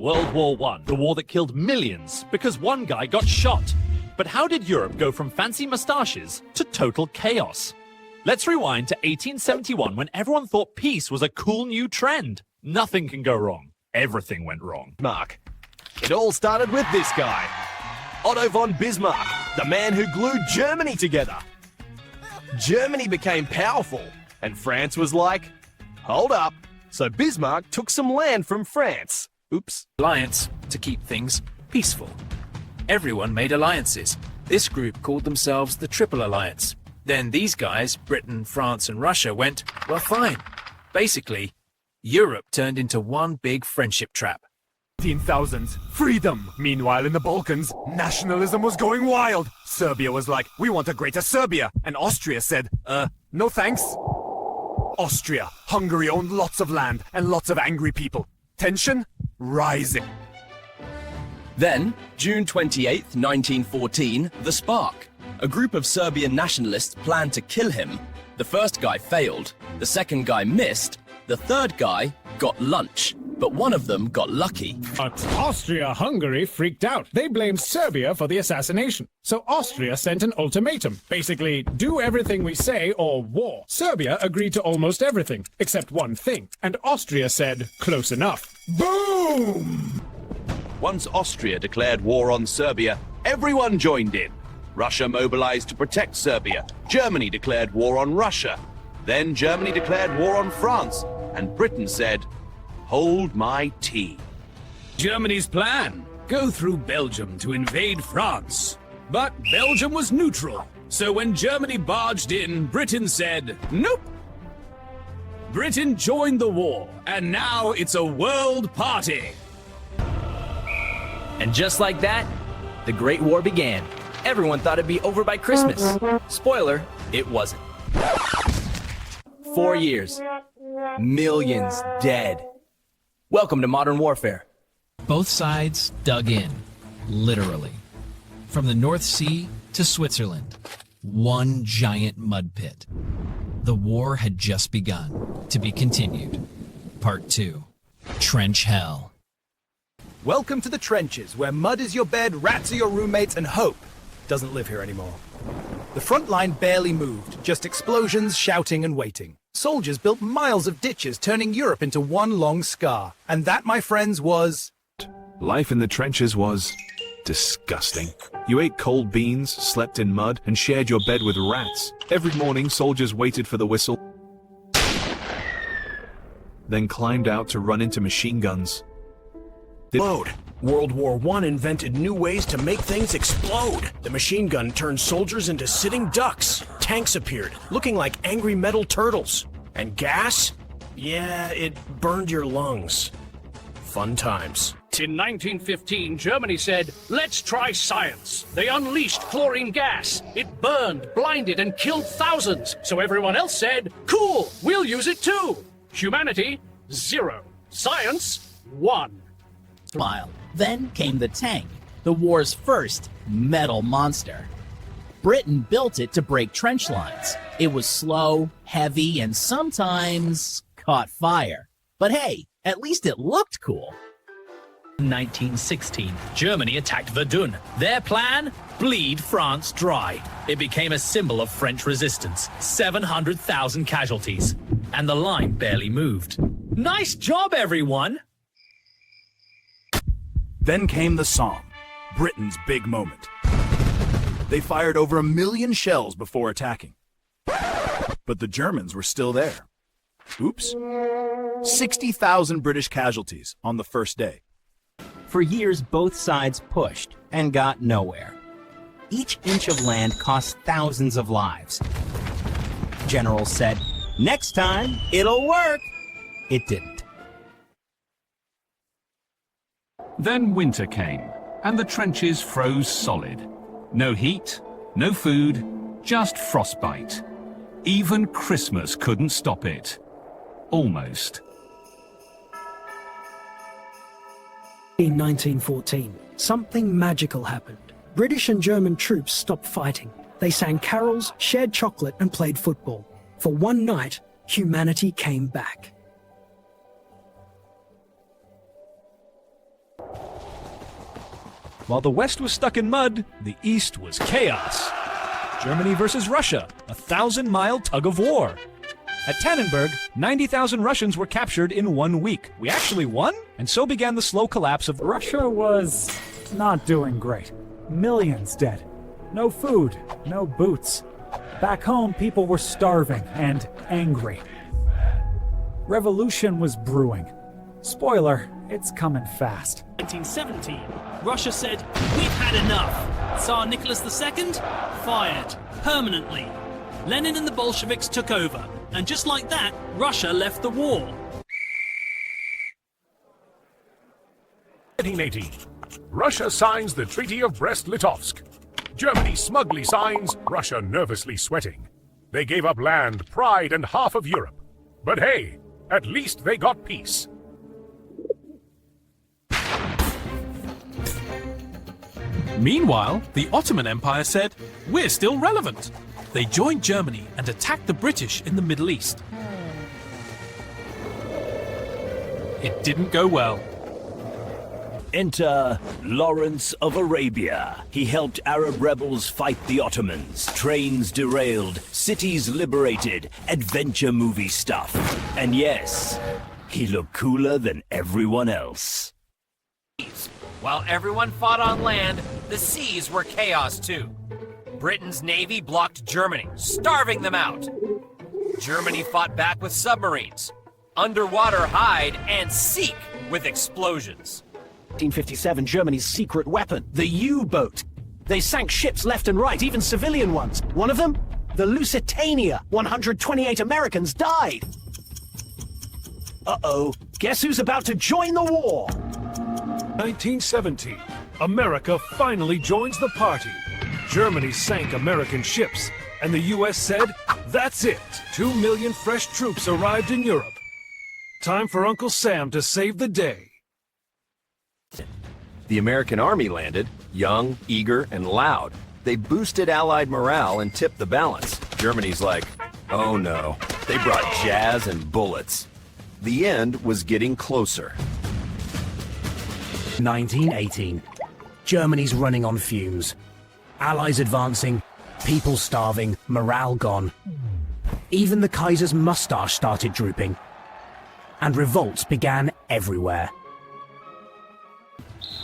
World War I, the war that killed millions because one guy got shot. But how did Europe go from fancy moustaches to total chaos? Let's rewind to 1871 when everyone thought peace was a cool new trend. Nothing can go wrong. Everything went wrong. Mark. It all started with this guy. Otto von Bismarck, the man who glued Germany together. Germany became powerful, and France was like, hold up. So Bismarck took some land from France. Oops. Alliance to keep things peaceful. Everyone made alliances. This group called themselves the Triple Alliance. Then these guys, Britain, France, and Russia, went, well, fine. Basically, Europe turned into one big friendship trap. 18,000s, freedom. Meanwhile, in the Balkans, nationalism was going wild. Serbia was like, we want a greater Serbia. And Austria said, no thanks. Austria, Hungary owned lots of land and lots of angry people. Tension rising. Then, June 28th, 1914, the spark. A group of Serbian nationalists planned to kill him. The first guy failed, the second guy missed, the third guy got lunch. But one of them got lucky. Austria-Hungary freaked out. They blamed Serbia for the assassination. So Austria sent an ultimatum. Basically, do everything we say or war. Serbia agreed to almost everything, except one thing. And Austria said, close enough. Boom! Once Austria declared war on Serbia, everyone joined in. Russia mobilized to protect Serbia. Germany declared war on Russia. Then Germany declared war on France. And Britain said, hold my tea. Germany's plan: go through Belgium to invade France. But Belgium was neutral, so when Germany barged in, Britain said, nope. Britain joined the war, and now it's a world party. And just like that, the Great War began. Everyone thought it'd be over by Christmas. Spoiler, it wasn't. 4 years. Millions dead. Welcome to modern warfare. Both sides dug in, literally. From the North Sea to Switzerland, one giant mud pit. The war had just begun, to be continued. Part 2, Trench Hell. Welcome to the trenches, where mud is your bed, rats are your roommates, and hope doesn't live here anymore. The front line barely moved, just explosions, shouting, and waiting. Soldiers built miles of ditches, turning Europe into one long scar. And that, my friends, was... Life in the trenches was disgusting. You ate cold beans, slept in mud, and shared your bed with rats. Every morning, soldiers waited for the whistle, then climbed out to run into machine guns. Load. World War I invented new ways to make things explode. The machine gun turned soldiers into sitting ducks. Tanks appeared, looking like angry metal turtles. And gas? Yeah, it burned your lungs. Fun times. In 1915, Germany said, let's try science. They unleashed chlorine gas. It burned, blinded, and killed thousands. So everyone else said, cool, we'll use it too. Humanity, 0. Science, 1. While. Then came the tank, the war's first metal monster. Britain built it to break trench lines. It was slow, heavy, and sometimes caught fire. But hey, at least it looked cool. 1916, Germany attacked Verdun. Their plan? Bleed France dry. It became a symbol of French resistance. 700,000 casualties. And the line barely moved. Nice job, everyone! Then came the Somme, Britain's big moment. They fired over 1 million shells before attacking. But the Germans were still there. Oops. 60,000 British casualties on the first day. For years, both sides pushed and got nowhere. Each inch of land cost thousands of lives. Generals said, next time, it'll work. It didn't. Then winter came, and the trenches froze solid. No heat, no food, just frostbite. Even Christmas couldn't stop it. Almost. In 1914, something magical happened. British and German troops stopped fighting. They sang carols, shared chocolate, and played football. For one night, humanity came back. While the West was stuck in mud, the East was chaos. Germany versus Russia, a 1,000-mile tug-of-war. At Tannenberg, 90,000 Russians were captured in 1 week. We actually won, and so began the slow collapse of Russia was not doing great. Millions dead. No food, no boots. Back home, people were starving and angry. Revolution was brewing. Spoiler, it's coming fast. 1917, Russia said, "We've had enough." Tsar Nicholas II fired permanently. Lenin and the Bolsheviks took over, and just like that, Russia left the war. 1918, Russia signs the Treaty of Brest-Litovsk. Germany smugly signs, Russia nervously sweating. They gave up land, pride, and half of Europe. But hey, at least they got peace. Meanwhile, the Ottoman Empire said, "We're still relevant." They joined Germany and attacked the British in the Middle East. It didn't go well. Enter Lawrence of Arabia. He helped Arab rebels fight the Ottomans. Trains derailed, cities liberated, adventure movie stuff. And yes, he looked cooler than everyone else. While everyone fought on land, the seas were chaos too. Britain's navy blocked Germany, starving them out. Germany fought back with submarines, underwater hide, and seek with explosions. 1957, Germany's secret weapon, the U-boat. They sank ships left and right, even civilian ones. One of them, the Lusitania. 128 Americans died. Uh-oh, guess who's about to join the war? 1917, America finally joins the party. Germany sank American ships, and the US said, that's it. 2 million fresh troops arrived in Europe. Time for Uncle Sam to save the day. The American army landed, young, eager, and loud. They boosted Allied morale and tipped the balance. Germany's like, oh no. They brought jazz and bullets. The end was getting closer. 1918. Germany's running on fumes. Allies advancing, people starving, morale gone. Even the Kaiser's mustache started drooping. And revolts began everywhere.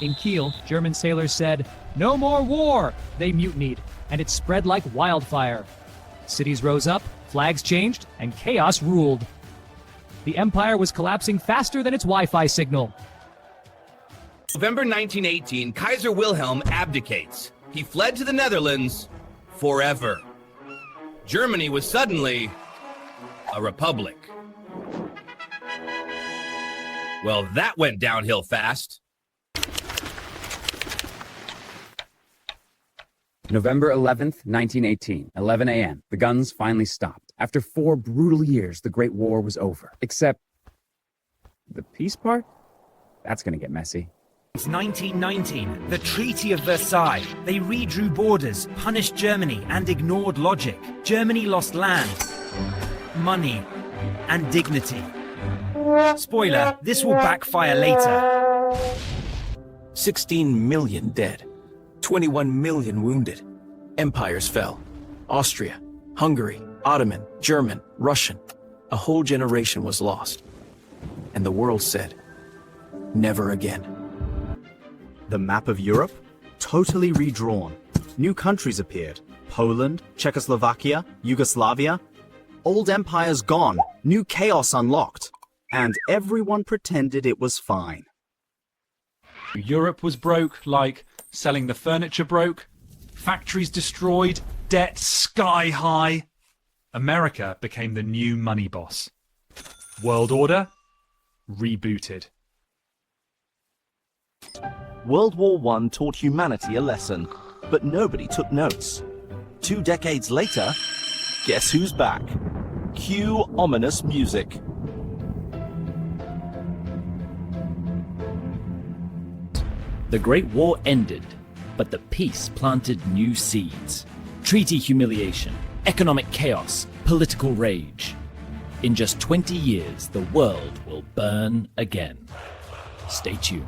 In Kiel, German sailors said, "No more war!" They mutinied, and it spread like wildfire. Cities rose up, flags changed, and chaos ruled. The empire was collapsing faster than its Wi-Fi signal. November 1918, Kaiser Wilhelm abdicates. He fled to the Netherlands forever. Germany was suddenly a republic. Well, that went downhill fast. November 11th, 1918, 11 a.m. The guns finally stopped. After 4 brutal years, the Great War was over. Except the peace part? That's gonna get messy. It's 1919, the Treaty of Versailles. They redrew borders, punished Germany, and ignored logic. Germany lost land, money, and dignity. Spoiler, this will backfire later. 16 million dead. 21 million wounded. Empires fell. Austria, Hungary, Ottoman, German, Russian. A whole generation was lost. And the world said, never again. The map of Europe? Totally redrawn. New countries appeared. Poland, Czechoslovakia, Yugoslavia. Old empires gone. New chaos unlocked. And everyone pretended it was fine. Europe was broke, like selling the furniture broke, factories destroyed, debt sky high. America became the new money boss. World order rebooted. World War I taught humanity a lesson, but nobody took notes. 2 decades later, guess who's back? Cue ominous music. The Great War ended, but the peace planted new seeds. Treaty humiliation, economic chaos, political rage. In just 20 years, the world will burn again. Stay tuned.